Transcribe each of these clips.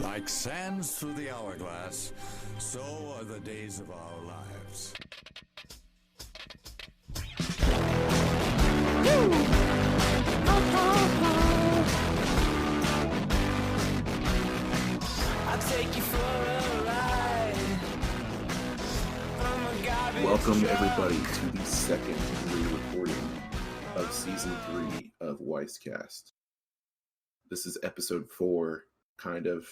Like sands through the hourglass, so are the days of our lives. I'll take you for a ride. Welcome, everybody, to the second re-recording of Season 3 of Weisscast. This is Episode 4, kind of.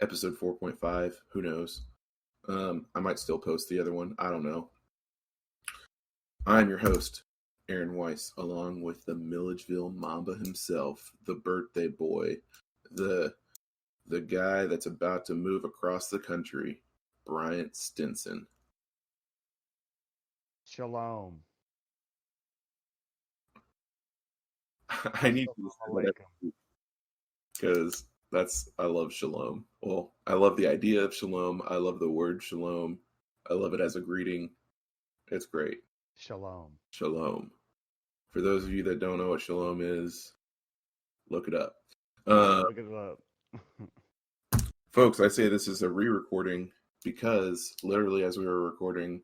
Episode 4.5, who knows? I might still post the other one, I don't know. I'm your host, Aaron Weiss, along with the Milledgeville Mamba himself, the birthday boy, the guy that's about to move across the country, Bryant Stinson. Shalom. I need to say that because I love shalom. Well, I love the idea of shalom. I love the word shalom. I love it as a greeting. It's great. Shalom. Shalom. For those of you that don't know what shalom is, look it up. Look it up. Folks, I say this is a re-recording because literally as we were recording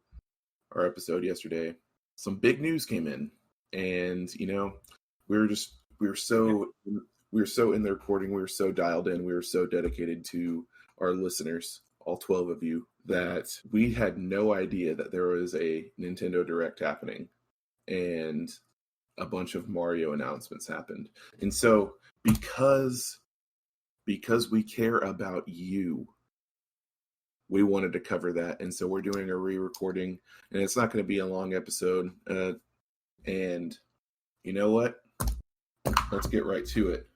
our episode yesterday, some big news came in, and we were so in the recording, we were so dialed in, we were so dedicated to our listeners, all 12 of you, that we had no idea that there was a Nintendo Direct happening and a bunch of Mario announcements happened. And so because we care about you, we wanted to cover that. And so we're doing a re-recording, and it's not going to be a long episode. And you know what? Let's get right to it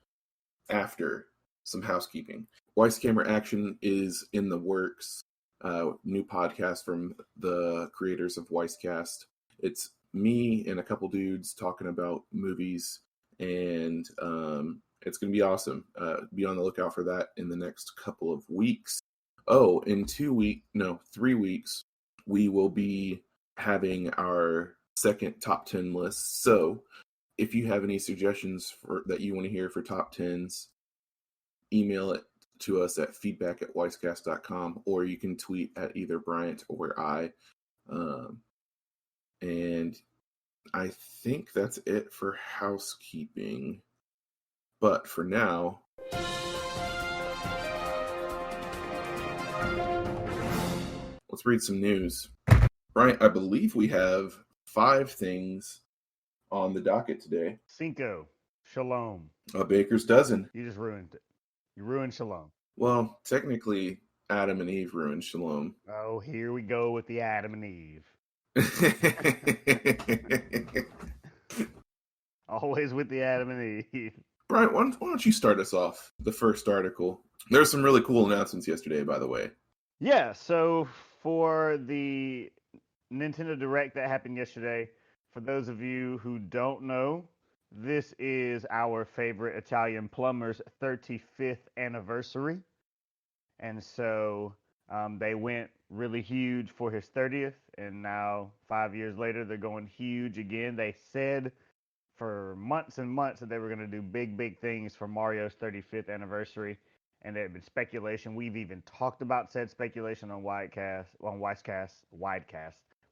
after some housekeeping. Weiss Camera Action is in the works. New podcast from the creators of Weisscast. It's me and a couple dudes talking about movies, and it's going to be awesome. Be on the lookout for that in the next couple of weeks. Oh, in 3 weeks, we will be having our second top 10 list. So if you have any suggestions that you want to hear for top 10s, email it to us at feedback@weisscast.com, or you can tweet at either Bryant or I. And I think that's it for housekeeping. But for now, let's read some news. Bryant, I believe we have 5 things on the docket today. Cinco. Shalom. A baker's dozen. You just ruined it. You ruined Shalom. Well, technically, Adam and Eve ruined Shalom. Oh, here we go with the Adam and Eve. Always with the Adam and Eve. Bryant, why don't you start us off? The first article. There were some really cool announcements yesterday, by the way. Yeah, so for the Nintendo Direct that happened yesterday, for those of you who don't know, this is our favorite Italian plumber's 35th anniversary. And so they went really huge for his 30th, and now 5 years later, they're going huge again. They said for months and months that they were going to do big things for Mario's 35th anniversary, and there had been speculation. We've even talked about said speculation on Weisscast.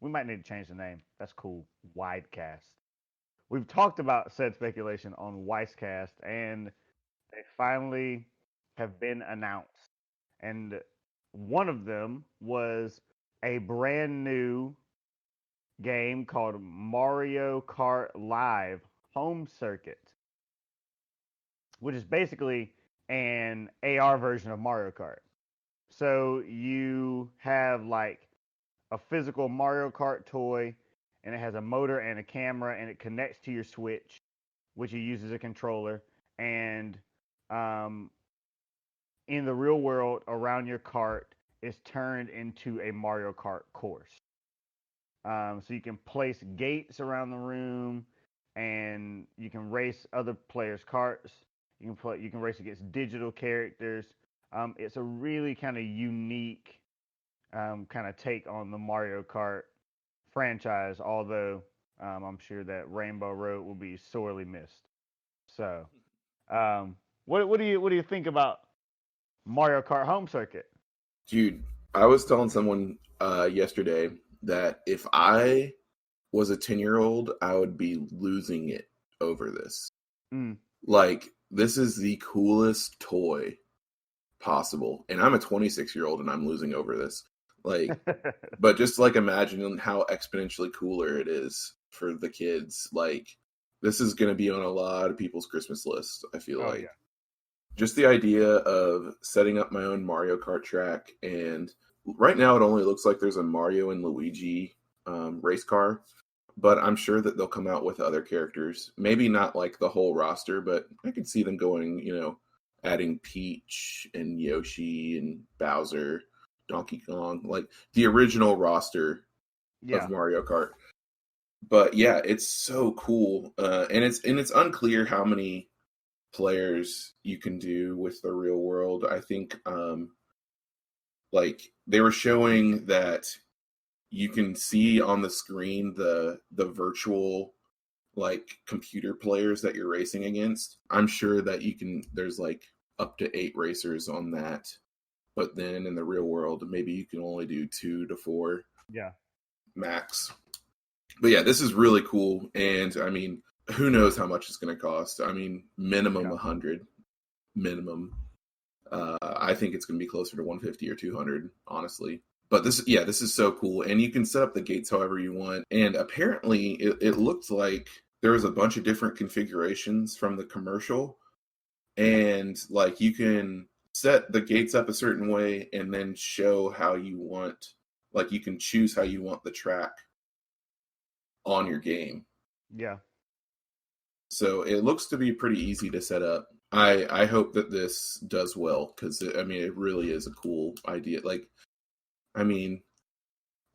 We might need to change the name. That's cool. Widecast. We've talked about said speculation on Weisscast, and they finally have been announced. And one of them was a brand new game called Mario Kart Live Home Circuit, which is basically an AR version of Mario Kart. So you have like a physical Mario Kart toy, and it has a motor and a camera, and it connects to your Switch, which you use as a controller. And in the real world, around your cart is turned into a Mario Kart course. So you can place gates around the room, and you can race other players' carts. You can race against digital characters. It's a really kind of unique kind of take on the Mario Kart franchise, although I'm sure that Rainbow Road will be sorely missed. So, what do you think about Mario Kart Home Circuit. Dude, I was telling someone yesterday that if I was a 10-year-old, I would be losing it over this. Mm. Like, this is the coolest toy possible. And I'm a 26-year-old and I'm losing over this. Like, but just like imagining how exponentially cooler it is for the kids. Like, this is going to be on a lot of people's Christmas list, I feel like. Yeah. Just the idea of setting up my own Mario Kart track, and right now it only looks like there's a Mario and Luigi race car, but I'm sure that they'll come out with other characters. Maybe not like the whole roster, but I could see them going, adding Peach and Yoshi and Bowser, Donkey Kong, like the original roster of Mario Kart. But yeah, it's so cool, and it's unclear how many players you can do with the real world. I think like they were showing that you can see on the screen the virtual like computer players that you're racing against. I'm sure that there's like up to 8 racers on that, but then in the real world maybe you can only do 2 to 4 max. But yeah, this is really cool, and I mean, who knows how much it's going to cost? I mean, minimum 100, minimum. I think it's going to be closer to 150 or 200, honestly. But this is so cool, and you can set up the gates however you want. And apparently, it looked like there was a bunch of different configurations from the commercial, and like you can set the gates up a certain way, and then show how you want. Like you can choose how you want the track on your game. Yeah. So it looks to be pretty easy to set up. I hope that this does well, because it really is a cool idea. Like, I mean,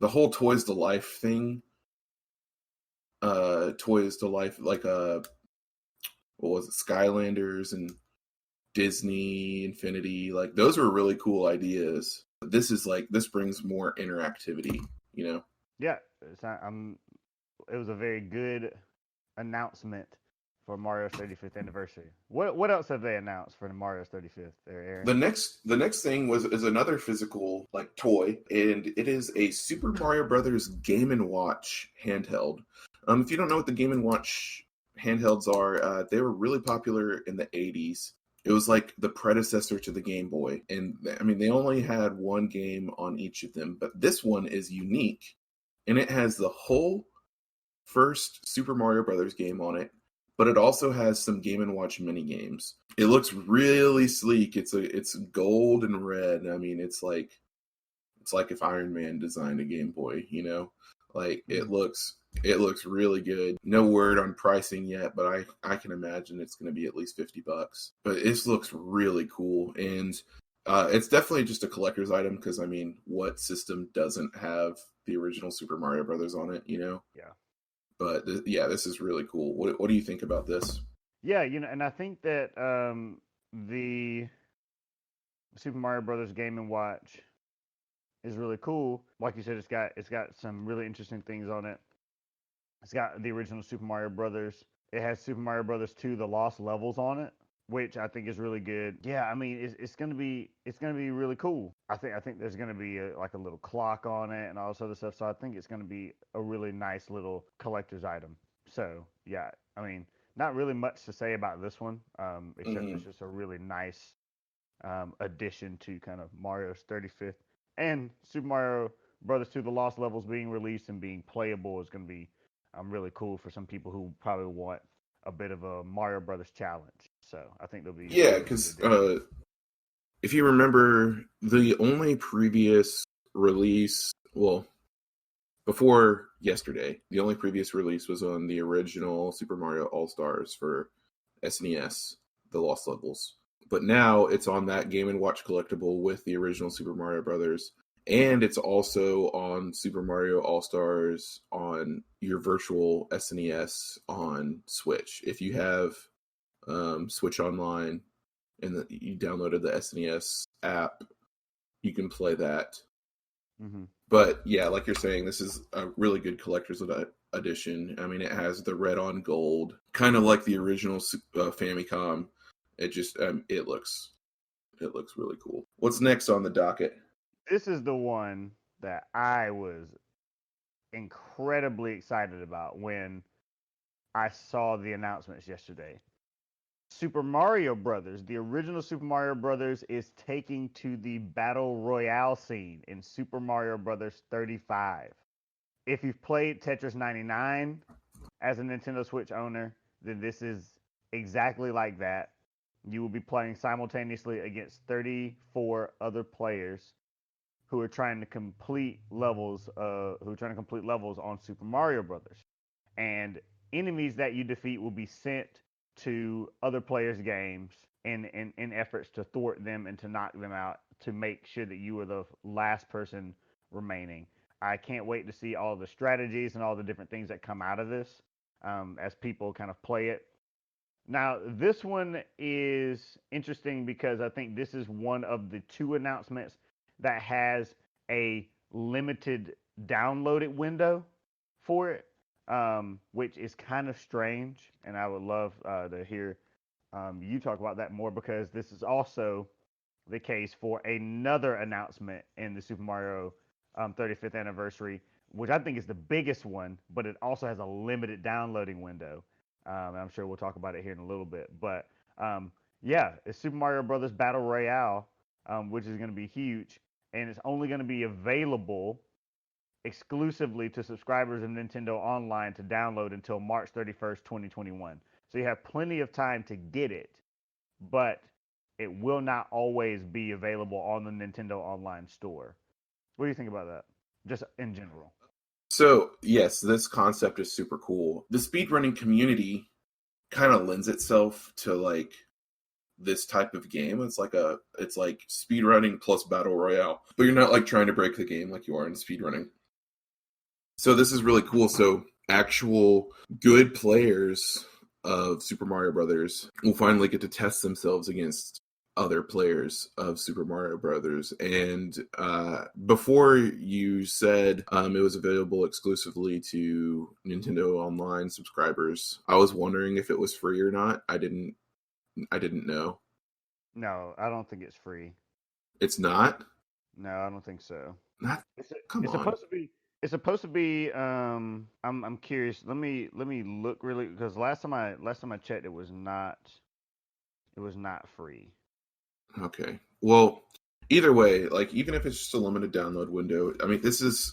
the whole Toys to Life thing, Toys to Life, like what was it, Skylanders and Disney Infinity, like those were really cool ideas. This brings more interactivity, Yeah, it was a very good announcement for Mario's 35th anniversary. What else have they announced for Mario's 35th there, Aaron? The next thing is another physical like toy, and it is a Super Mario Brothers Game & Watch handheld. If you don't know what the Game & Watch handhelds are, they were really popular in the 80s. It was like the predecessor to the Game Boy, and I mean they only had one game on each of them, but this one is unique, and it has the whole first Super Mario Brothers game on it, but it also has some Game & Watch mini games. It looks really sleek. It's gold and red. I mean, it's like if Iron Man designed a Game Boy, Like it looks really good. No word on pricing yet, but I can imagine it's going to be at least $50. But this looks really cool, and it's definitely just a collector's item, because I mean, what system doesn't have the original Super Mario Brothers on it, Yeah. But this is really cool. What do you think about this? Yeah, and I think that the Super Mario Brothers Game & Watch is really cool. Like you said, it's got some really interesting things on it. It's got the original Super Mario Brothers. It has Super Mario Brothers 2: The Lost Levels on it, which I think is really good. Yeah, I mean, it's gonna be really cool. I think there's gonna be a little clock on it and all this other stuff. So I think it's gonna be a really nice little collector's item. So yeah, I mean, not really much to say about this one, except it's just a really nice addition to kind of Mario's 35th, and Super Mario Brothers 2: The Lost Levels being released and being playable is gonna be really cool for some people who probably want a bit of a Mario Brothers challenge. So I think there'll be because if you remember, the only previous release, well, before yesterday, the only previous release was on the original Super Mario All-Stars for SNES, The Lost Levels. But now it's on that Game & Watch collectible with the original Super Mario Brothers. And it's also on Super Mario All-Stars on your virtual SNES on Switch. If you have Switch Online and you downloaded the SNES app, you can play that. Mm-hmm. But yeah, like you're saying, this is a really good collector's edition. I mean, it has the red on gold, kind of like the original Famicom. It just it looks It looks really cool. What's next on the docket? This is the one that I was incredibly excited about when I saw the announcements yesterday. Super Mario Brothers, the original Super Mario Brothers, is taking to the Battle Royale scene in Super Mario Brothers 35. If you've played Tetris 99 as a Nintendo Switch owner, then this is exactly like that. You will be playing simultaneously against 34 other players who are trying to complete levels on Super Mario Brothers. And enemies that you defeat will be sent to other players' games in efforts to thwart them and to knock them out to make sure that you are the last person remaining. I can't wait to see all the strategies and all the different things that come out of this as people kind of play it. Now, this one is interesting because I think this is one of the two announcements that has a limited downloaded window for it, which is kind of strange. And I would love to hear you talk about that more because this is also the case for another announcement in the Super Mario 35th anniversary, which I think is the biggest one, but it also has a limited downloading window. And I'm sure we'll talk about it here in a little bit. But yeah, it's Super Mario Brothers Battle Royale, which is going to be huge. And it's only going to be available exclusively to subscribers of Nintendo Online to download until March 31st, 2021. So you have plenty of time to get it, but it will not always be available on the Nintendo Online store. What do you think about that? Just in general. So, yes, this concept is super cool. The speedrunning community kind of lends itself to like this type of game. It's like speedrunning plus battle royale, but you're not like trying to break the game like you are in speedrunning. So this is really cool. So actual good players of Super Mario Brothers will finally get to test themselves against other players of Super Mario Brothers. And before you said it was available exclusively to Nintendo Online subscribers, I was wondering if it was free or not. I didn't know. No, I don't think it's free. It's not? No, I don't think so. Come it's on. supposed to be. It's supposed to be. I'm curious. Let me look really because last time I checked, it was not. It was not free. Okay. Well, either way, like even if it's just a limited download window, I mean this is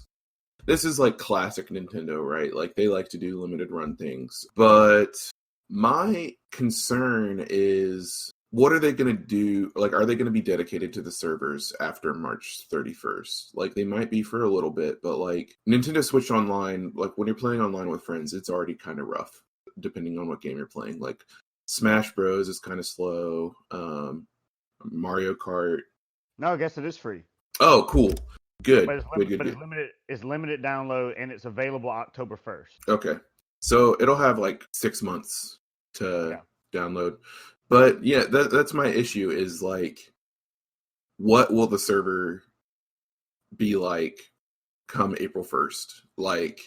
like classic Nintendo, right? Like they like to do limited run things. But my concern is what are they going to do? Like are they going to be dedicated to the servers after March 31st? Like they might be for a little bit, but like Nintendo Switch Online, like when you're playing online with friends, it's already kind of rough depending on what game you're playing. Like Smash Bros is kind of slow. Mario Kart. No, I guess it is free. Oh, cool. Good. But Good. it's limited. It's limited download, and it's available October 1st. Okay, so it'll have like 6 months to download. But yeah, that's my issue. Is like, what will the server be like come April 1st? Like,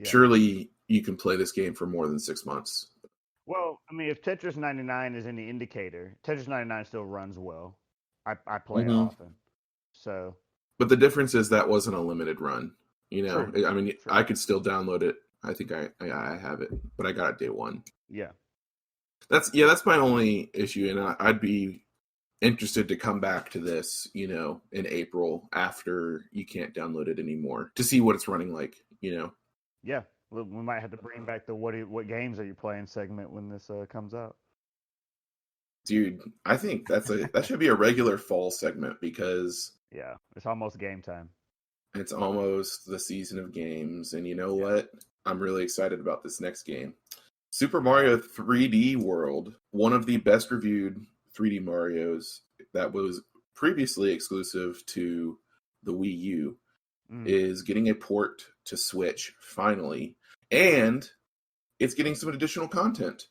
surely you can play this game for more than 6 months. Well, I mean, if Tetris 99 is any indicator, Tetris 99 still runs well. I play it often. So, but the difference is that wasn't a limited run. You know, true. I mean, I could still download it. I think I have it, but I got it day one. Yeah. That's my only issue, and I'd be interested to come back to this, you know, in April after you can't download it anymore to see what it's running like, you know. Yeah. We might have to bring back the what games are you playing segment when this comes out. Dude, I think that should be a regular fall segment because it's almost game time. It's almost the season of games, and you know what? I'm really excited about this next game. Super Mario 3D World, one of the best reviewed 3D Marios that was previously exclusive to the Wii U, is getting a port to Switch finally. And it's getting some additional content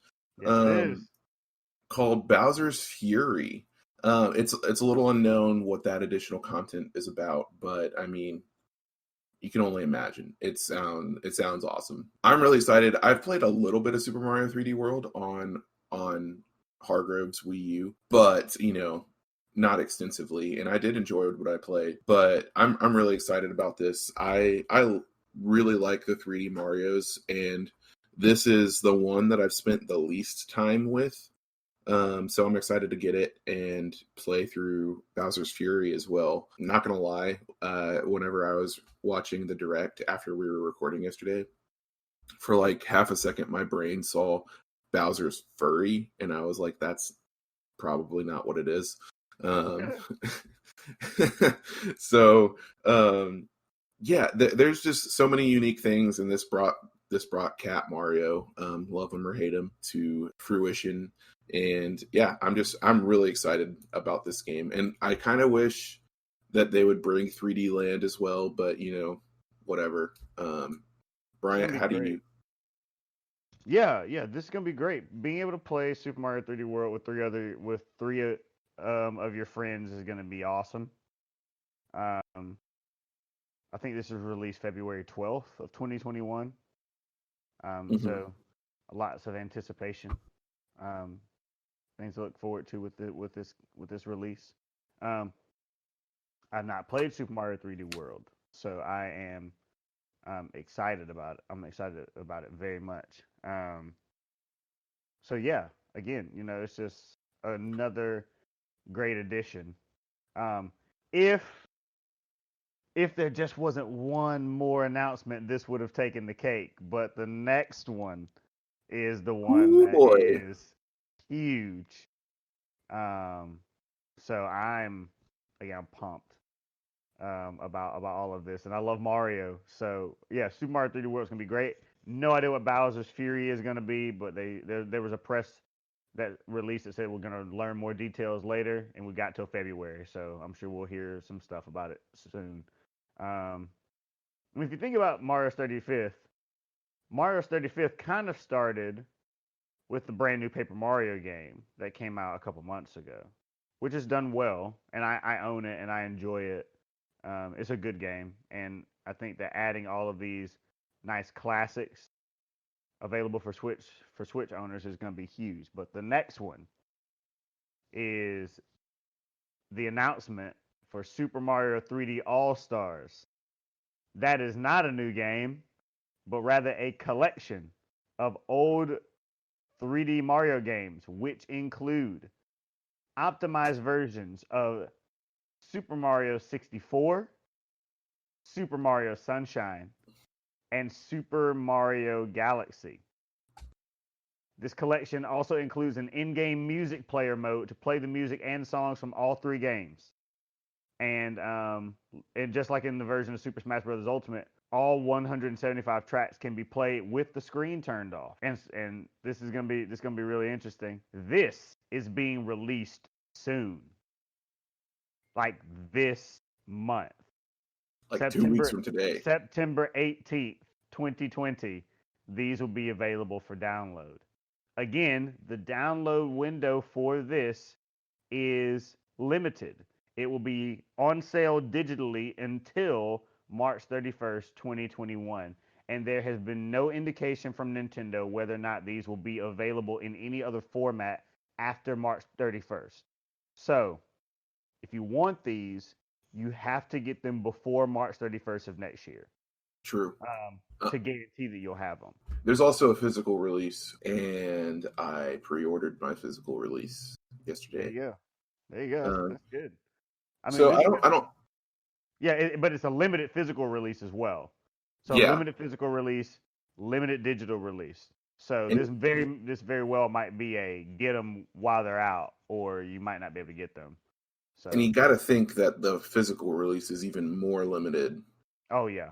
called Bowser's Fury. It's a little unknown what that additional content is about, but I mean, you can only imagine. It sounds awesome. I'm really excited. I've played a little bit of Super Mario 3D World on Hargrove's Wii U, but not extensively. And I did enjoy what I played, but I'm really excited about this. I really like the 3D Marios, and this is the one that I've spent the least time with. So I'm excited to get it and play through Bowser's Fury as well. I'm not gonna lie, whenever I was watching the direct after we were recording yesterday, for like half a second my brain saw Bowser's Furry, and I was like, that's probably not what it is. So yeah, there's just so many unique things, and this brought Cat Mario, love him or hate him, to fruition. And yeah, I'm really excited about this game, and I kind of wish that they would bring 3D Land as well, but whatever. Bryant, how do you? Yeah, this is gonna be great. Being able to play Super Mario 3D World with three of your friends is gonna be awesome. I think this is released February 12th of 2021. So lots of anticipation. Things to look forward to with this release. I've not played Super Mario 3D World, so I am excited about it. I'm excited about it very much. So yeah, again, it's just another great addition. If there just wasn't one more announcement, this would have taken the cake. But the next one is the one that is huge. So I'm pumped about all of this, and I love Mario. So yeah, Super Mario 3D World is gonna be great. No idea what Bowser's Fury is gonna be, but there was a press that released that said we're gonna learn more details later, and we got till February, so I'm sure we'll hear some stuff about it soon. If you think about Mario's 35th kind of started with the brand new Paper Mario game that came out a couple months ago, which has done well, and I own it and I enjoy it. It's a good game, and I think that adding all of these nice classics available for Switch owners is going to be huge. But the next one is the announcement for Super Mario 3D All Stars. That is not a new game, but rather a collection of old 3D Mario games, which include optimized versions of Super Mario 64, Super Mario Sunshine, and Super Mario Galaxy. This collection also includes an in-game music player mode to play the music and songs from all three games. And just like in the version of Super Smash Bros. Ultimate, all 175 tracks can be played with the screen turned off. And this is gonna be really interesting. This is being released soon, like this month, like 2 weeks from today, September 18th, 2020. These will be available for download. Again, the download window for this is limited. It will be on sale digitally until March 31st, 2021. And there has been no indication from Nintendo whether or not these will be available in any other format after March 31st. So, if you want these, you have to get them before March 31st of next year. True. To guarantee that you'll have them. There's also a physical release, and I pre-ordered my physical release yesterday. There you go. That's good. I don't. Yeah, but it's a limited physical release as well. So limited physical release, limited digital release. So this very well might be a get them while they're out, or you might not be able to get them. So. And you got to think that the physical release is even more limited. Oh yeah,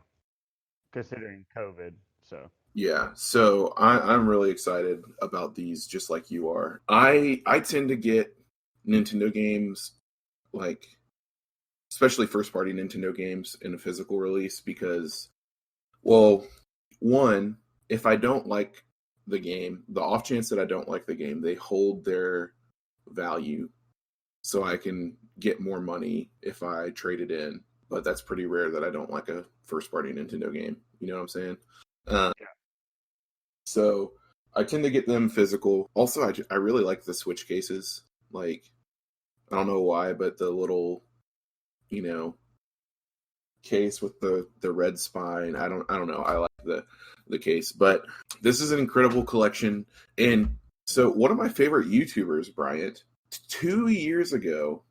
considering COVID. So yeah, so I'm really excited about these, just like you are. I tend to get Nintendo games, like especially first-party Nintendo games, in a physical release because, well, one, if I don't like the game, the off chance that I don't like the game, they hold their value, so I can get more money if I trade it in. But that's pretty rare that I don't like a first-party Nintendo game. You know what I'm saying? So I tend to get them physical. Also, I really like the Switch cases. Like, I don't know why, but the little, you know, case with the red spine. I don't know. I like the case, but this is an incredible collection. And so, one of my favorite YouTubers, Bryant, 2 years ago,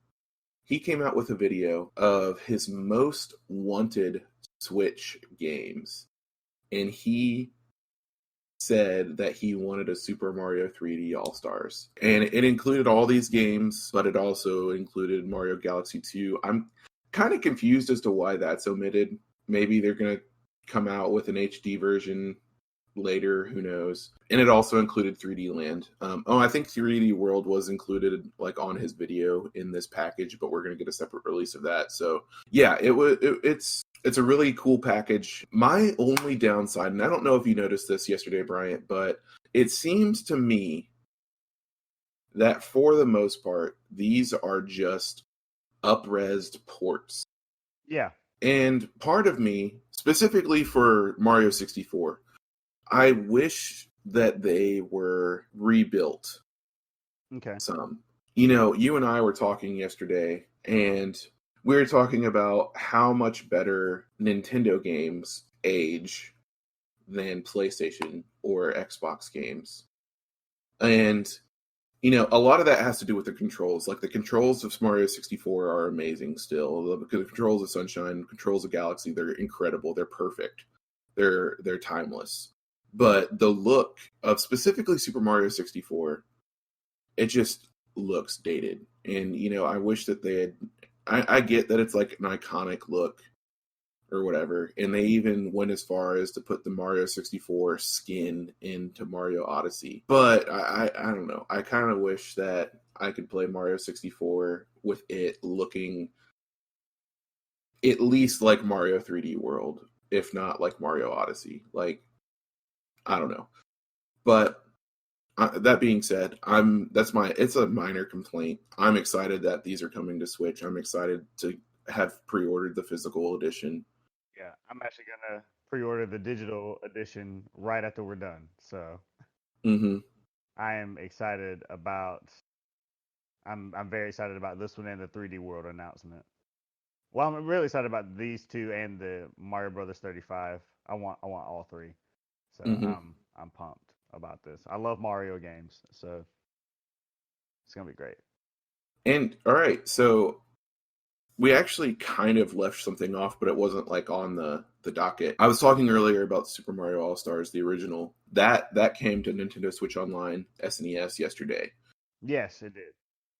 he came out with a video of his most wanted Switch games, and he said that he wanted a Super Mario 3D All-Stars. And it included all these games, but it also included Mario Galaxy 2. I'm kind of confused as to why that's omitted. Maybe they're going to come out with an HD version later, who knows. And it also included 3D Land. I think 3D World was included like on his video in this package, but we're going to get a separate release of that. So yeah, it's a really cool package. My only downside, and I don't know if you noticed this yesterday, Bryant, but it seems to me that for the most part, these are just up-resed ports. Yeah. And part of me, specifically for Mario 64, I wish that they were rebuilt. Okay. Some. You and I were talking yesterday, and we were talking about how much better Nintendo games age than PlayStation or Xbox games. And, a lot of that has to do with the controls. Like, the controls of Mario 64 are amazing still. The controls of Sunshine, controls of Galaxy, they're incredible. They're perfect. They're timeless. But the look of specifically Super Mario 64, it just looks dated. And, I wish that they had... I get that it's like an iconic look or whatever, and they even went as far as to put the Mario 64 skin into Mario Odyssey. But I don't know. I kind of wish that I could play Mario 64 with it looking at least like Mario 3D World, if not like Mario Odyssey. Like, I don't know. But that being said, it's a minor complaint. I'm excited that these are coming to Switch. I'm excited to have pre-ordered the physical edition. Yeah, I'm actually gonna pre-order the digital edition right after we're done. So I am excited about. I'm very excited about this one and the 3D World announcement. Well, I'm really excited about these two and the Mario Brothers 35. I want all three. So I'm pumped about this. I love Mario games, so it's gonna be great. And all right, so we actually kind of left something off, but it wasn't like on the docket. I was talking earlier about Super Mario All-Stars, the original. That came to Nintendo Switch Online SNES yesterday. Yes, it did.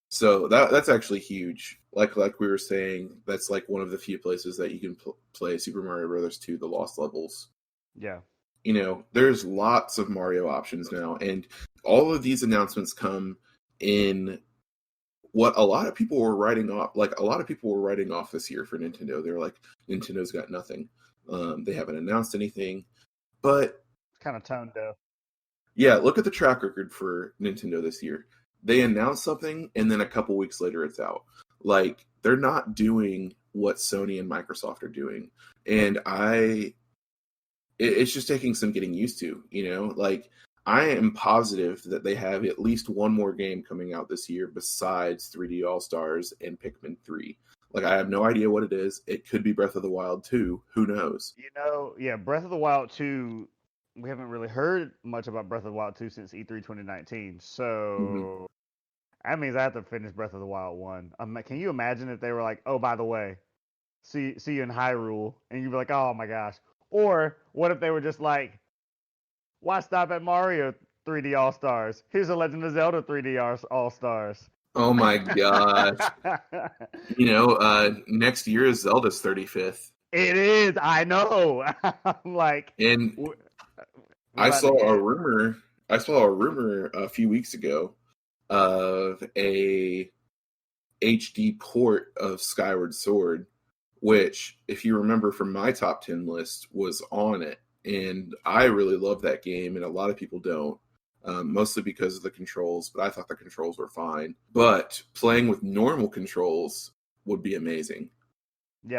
So that's actually huge. Like we were saying, that's like one of the few places that you can play Super Mario Brothers 2, The Lost Levels. Yeah. There's lots of Mario options now, and all of these announcements come in what a lot of people were writing off. Like, a lot of people were writing off this year for Nintendo. They were like, Nintendo's got nothing. They haven't announced anything. But it's kind of tone deaf. Yeah, look at the track record for Nintendo this year. They announce something, and then a couple weeks later it's out. Like, they're not doing what Sony and Microsoft are doing. And it's just taking some getting used to, Like, I am positive that they have at least one more game coming out this year besides 3D All-Stars and Pikmin 3. Like, I have no idea what it is. It could be Breath of the Wild 2. Who knows? Yeah, Breath of the Wild 2, we haven't really heard much about Breath of the Wild 2 since E3 2019. So that means I have to finish Breath of the Wild 1. Can you imagine if they were like, oh, by the way, see you in Hyrule, and you'd be like, oh my gosh. Or what if they were just like, why stop at Mario 3D All-Stars? Here's a Legend of Zelda 3D All-Stars. Oh my gosh. Next year is Zelda's 35th. It is, I know. I'm like, and I saw a rumor a few weeks ago of a HD port of Skyward Sword, which, if you remember from my top 10 list, was on it. And I really love that game, and a lot of people don't, mostly because of the controls, but I thought the controls were fine. But playing with normal controls would be amazing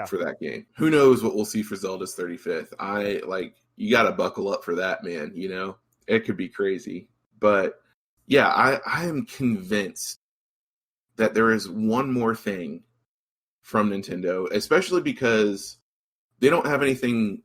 for that game. Who knows what we'll see for Zelda's 35th? You got to buckle up for that, man, It could be crazy. But yeah, I am convinced that there is one more thing from Nintendo, especially because they don't have anything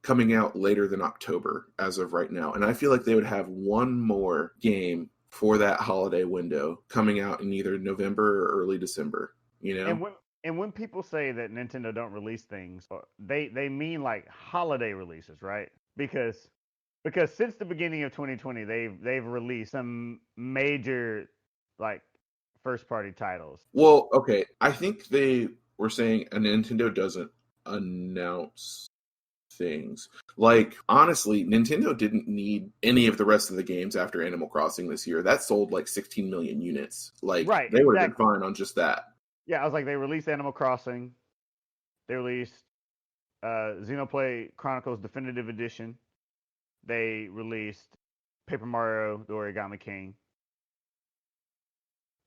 coming out later than October as of right now. And I feel like they would have one more game for that holiday window coming out in either November or early December, you know? And when people say that Nintendo don't release things, they mean like holiday releases, right? Because since the beginning of 2020, they've released some major like first party titles. Well, okay. I think they were saying Nintendo doesn't announce things. Like, honestly, Nintendo didn't need any of the rest of the games after Animal Crossing this year. That sold like 16 million units. Like, Right, they would have been exactly. fine on just that. Yeah, I was like, they released Animal Crossing, they released Xenoblade Chronicles Definitive Edition, they released Paper Mario: The Origami King,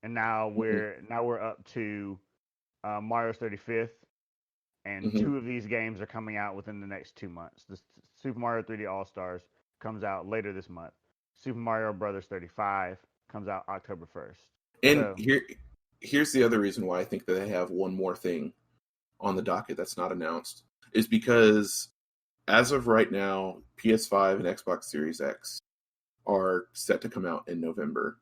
and now we're up to Mario's 35th, and Mm-hmm. two of these games are coming out within the next 2 months. The Super Mario 3D All Stars comes out later this month. Super Mario Brothers 35 comes out October 1st. And So here's the other reason why I think that they have one more thing on the docket that's not announced is because as of right now, PS5 and Xbox Series X are set to come out in November.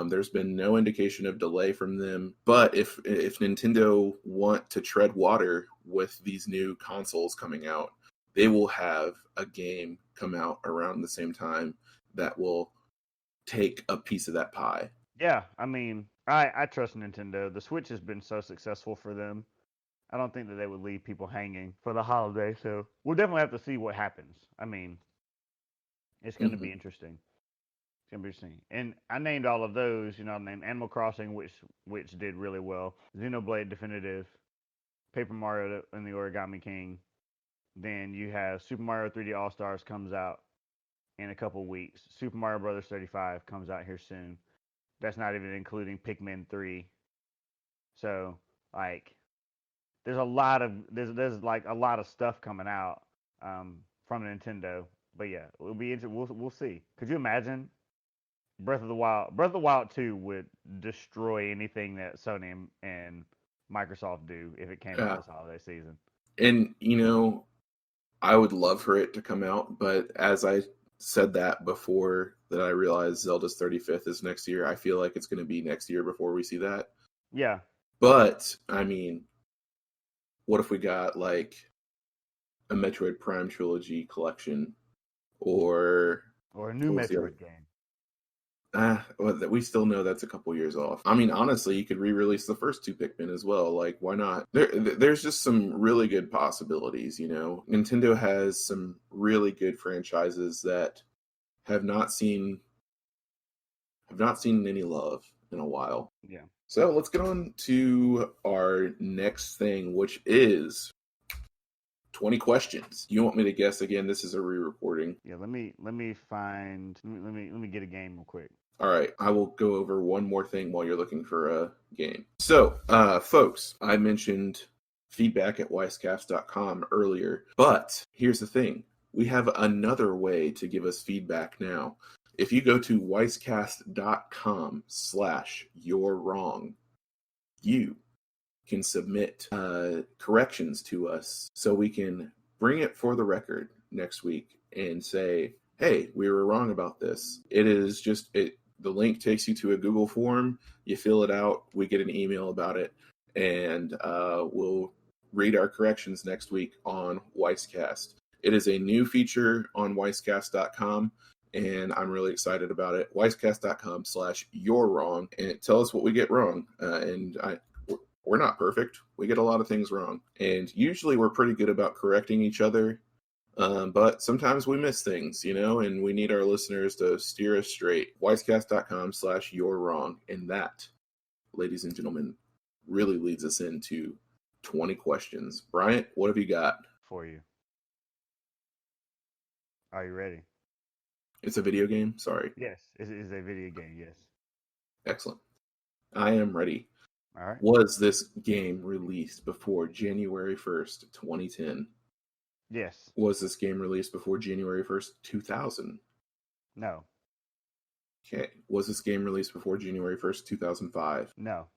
There's been no indication of delay from them, but if Nintendo want to tread water with these new consoles coming out, they will have a game come out around the same time that will take a piece of that pie. yeah, I mean, I trust Nintendo. The Switch has been so successful for them. I don't think that they would leave people hanging for the holiday. So we'll definitely have to see what happens. I mean, it's going to Mm-hmm. be interesting. It's gonna be interesting. And I named all of those. You know, I named Animal Crossing, which did really well. Xenoblade Definitive, Paper Mario and the Origami King. Then you have Super Mario 3D All Stars comes out in a couple weeks. Super Mario Brothers 35 comes out here soon. That's not even including Pikmin 3. So like, there's like a lot of stuff coming out from Nintendo. But yeah, it'll be interesting. We'll see. Could you imagine Breath of the Wild 2 would destroy anything that Sony and Microsoft do if it came out Yeah. this holiday season. And, you know, I would love for it to come out, but as I said that before that I realized Zelda's 35th is next year, I feel like it's going to be next year before we see that. Yeah. But, I mean, what if we got like a Metroid Prime trilogy collection or Or a new what was the other? Metroid game. Well, we still know that's a couple years off. I mean, honestly, you could re-release the first two Pikmin as well. Like, why not? There's just some really good possibilities. You know, Nintendo has some really good franchises that have not seen any love in a while. Yeah. So let's get on to our next thing, which is 20 questions. You want me to guess again? This is a re-recording. Yeah, let me get a game real quick. All right, I will go over one more thing while you're looking for a game. So, folks, I mentioned feedback at weisscast.com earlier, but here's the thing. We have another way to give us feedback now. If you go to weisscast.com/you'rewrong, you can submit corrections to us so we can bring it for the record next week and say, hey, we were wrong about this. It is just the link takes you to a Google form. You fill it out. We get an email about it, and we'll read our corrections next week on Weisscast. It is a new feature on weisscast.com, and I'm really excited about it. weisscast.com/you'rewrong, and tell us what we get wrong. We're not perfect. We get a lot of things wrong, and usually we're pretty good about correcting each other. But sometimes we miss things, you know, and we need our listeners to steer us straight. Weisscast.com/you'rewrong. And that, ladies and gentlemen, really leads us into 20 questions. Bryant, what have you got? For you. Are you ready? It's a video game? Sorry. Yes, it is a video game, yes. Excellent. I am ready. All right. Was this game released before January 1st, 2010? Yes. Was this game released before January 1st, 2000? No. Okay. Was this game released before January 1st, 2005? No.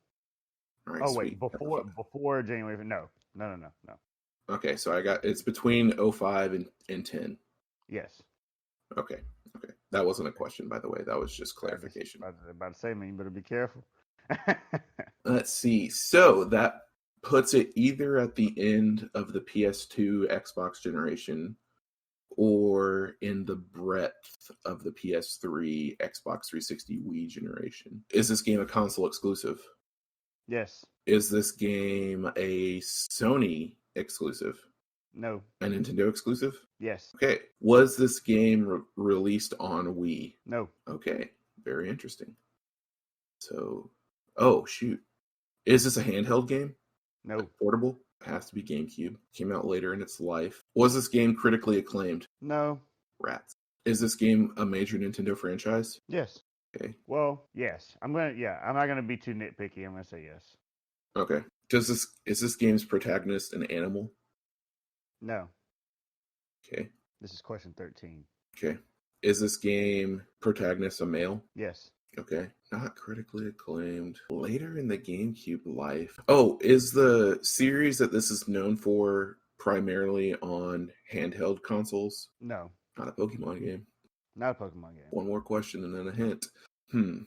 All right, Oh sweet. wait, before January. No. Okay, so it's between 05 and 10. Yes. Okay. That wasn't a question, by the way. That was just clarification. About to say, man, you better be careful. Let's see. So that puts it either at the end of the PS2 Xbox generation or in the breadth of the PS3 Xbox 360 Wii generation. Is this game a console exclusive? Yes. Is this game a Sony exclusive? No. A Nintendo exclusive? Yes. Okay. Was this game released on Wii? No. Okay. Very interesting. So, oh, shoot. Is this a handheld game? No. Like portable? It has to be GameCube. Came out later in its life. Was this game critically acclaimed? No. Rats. Is this game a major Nintendo franchise? Yes. Okay. Well, yes. I'm not gonna be too nitpicky. I'm gonna say yes. Okay. Is this game's protagonist an animal? No. Okay. This is question 13. Okay. Is this game protagonist a male? Yes. Okay. Not critically acclaimed. Later in the GameCube life. Oh, is the series that this is known for primarily on handheld consoles? No. Not a Pokemon game. Not a Pokemon game. One more question and then a hint. Man,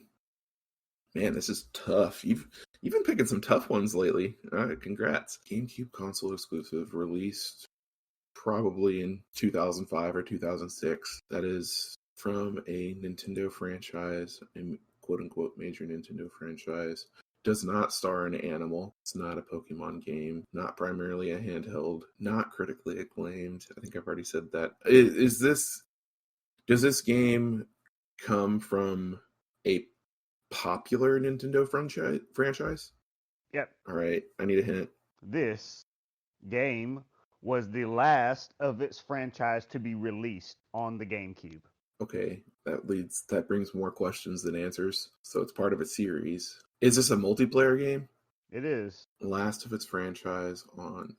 this is tough. You've been picking some tough ones lately. All right, congrats. GameCube console exclusive, released probably in 2005 or 2006. That is from a Nintendo franchise, a quote-unquote major Nintendo franchise. Does not star an animal. It's not a Pokemon game. Not primarily a handheld. Not critically acclaimed. I think I've already said that. Does this game come from a popular Nintendo franchise? Yep. All right, I need a hint. This game was the last of its franchise to be released on the GameCube. Okay, that brings more questions than answers. So it's part of a series. Is this a multiplayer game? It is. Last of its franchise on.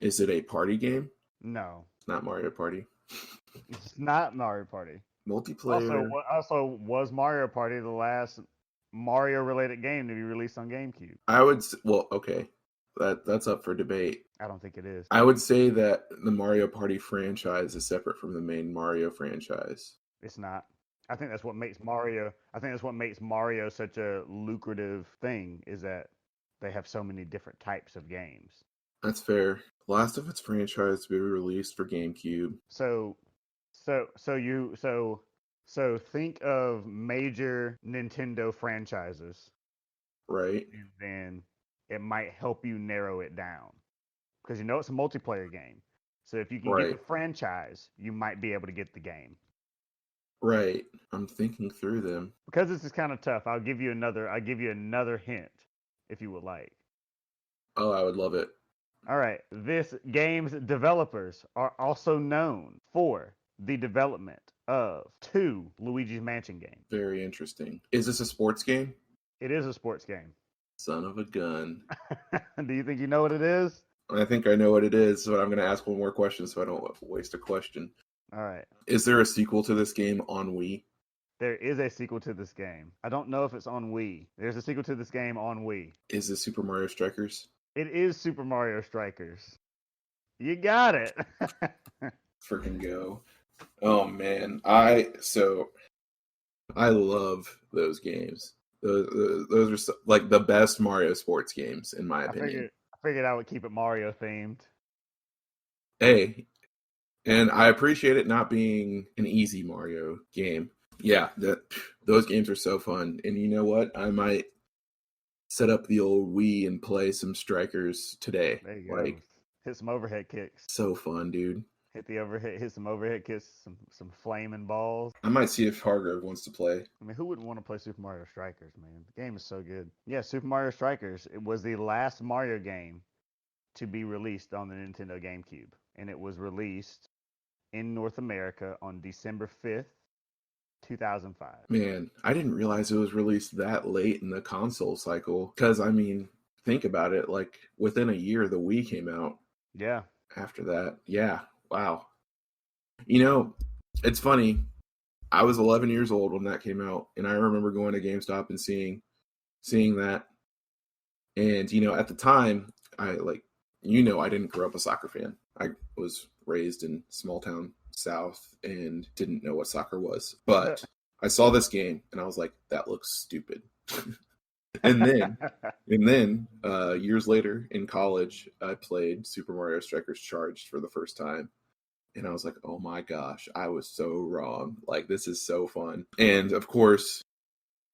Is it a party game? No. It's not Mario Party. It's not Mario Party. Multiplayer. Also, was Mario Party the last Mario-related game to be released on GameCube? Okay. That's up for debate. I don't think it is. I would say that the Mario Party franchise is separate from the main Mario franchise. It's not. I think that's what makes Mario such a lucrative thing, is that they have so many different types of games. That's fair. Last of its franchise to be released for GameCube. So think of major Nintendo franchises, Right. and then it might help you narrow it down, because it's a multiplayer game. So if you can get the franchise, you might be able to get the game. Right. I'm thinking through them. Because this is kind of tough, I'll give you another hint if you would like. Oh, I would love it. All right. This game's developers are also known for the development of 2 Luigi's Mansion games. Very interesting. Is this a sports game? It is a sports game. Son of a gun. Do you think you know what it is? I think I know what it is, but I'm going to ask one more question so I don't waste a question. All right. Is there a sequel to this game on Wii? There is a sequel to this game. I don't know if it's on Wii. There's a sequel to this game on Wii. Is it Super Mario Strikers? It is Super Mario Strikers. You got it. Freaking go. Oh man. I love those games. Those are like the best Mario sports games in my opinion. I figured I would keep it Mario themed. Hey, and I appreciate it not being an easy Mario game. Yeah, those games are so fun. And you know what? I might set up the old Wii and play some Strikers today. There you go. Hit some overhead kicks. So fun, dude. Hit some overhead kicks, some flaming balls. I might see if Hargrove wants to play. I mean, who wouldn't want to play Super Mario Strikers, man? The game is so good. Yeah, Super Mario Strikers. It was the last Mario game to be released on the Nintendo GameCube. And it was released in North America on December 5th, 2005. Man, I didn't realize it was released that late in the console cycle. Because, I mean, think about it. Like, within a year, the Wii came out. Yeah. After that. Yeah. Wow. You know, it's funny. I was 11 years old when that came out, and I remember going to GameStop and seeing that. And at the time, I didn't grow up a soccer fan. I was raised in small town South and didn't know what soccer was. But I saw this game and I was like, that looks stupid. and then years later in college, I played Super Mario Strikers Charged for the first time. And I was like, oh my gosh, I was so wrong. Like, this is so fun. And of course,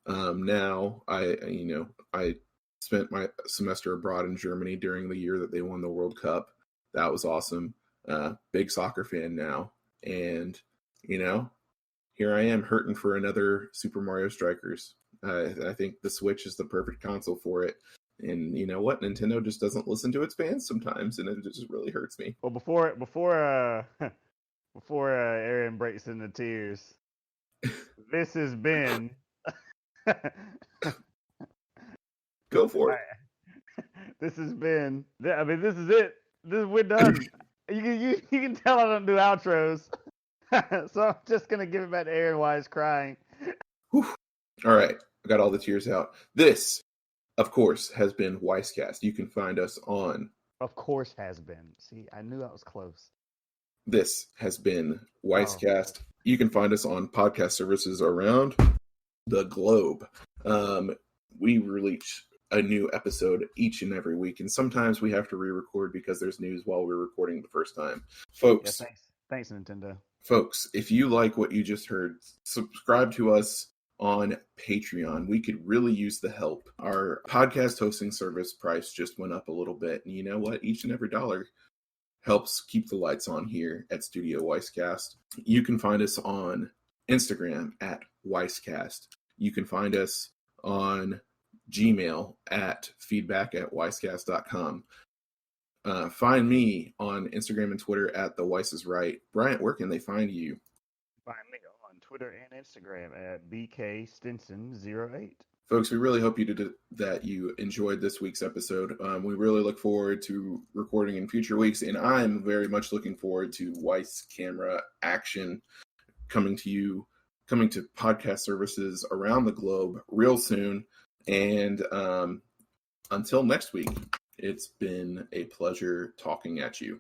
now I spent my semester abroad in Germany during the year that they won the World Cup. That was awesome. Big soccer fan now. And, here I am hurting for another Super Mario Strikers. I think the Switch is the perfect console for it. And you know what? Nintendo just doesn't listen to its fans sometimes, and it just really hurts me. Well, before Aaron breaks into tears, this has been. Go for it. This has been. I mean, this is it. We're done. You can tell I don't do outros, so I'm just gonna give it back to Aaron while he's crying. Whew. All right, I got all the tears out. This, of course, has been Weisscast. You can find us on. Of course, has been. See, I knew I was close. This has been Weisscast. You can find us on podcast services around the globe. We release a new episode each and every week, and sometimes we have to re-record because there's news while we're recording the first time. Folks, yeah, thanks Nintendo. Folks, if you like what you just heard, subscribe to us on Patreon. We could really use the help. Our podcast hosting service price just went up a little bit, and you know what? Each and every dollar helps keep the lights on here at Studio Weisscast. You can find us on Instagram at Weisscast. You can find us on Gmail at feedback@weisscast.com. Find me on Instagram and Twitter at The Weiss is Right. Bryant, where can they find you? Find me on Twitter and Instagram at BKStinson08. Folks, we really hope that you enjoyed this week's episode. We really look forward to recording in future weeks, and I'm very much looking forward to Weiss camera action coming to podcast services around the globe real soon. And until next week, it's been a pleasure talking at you.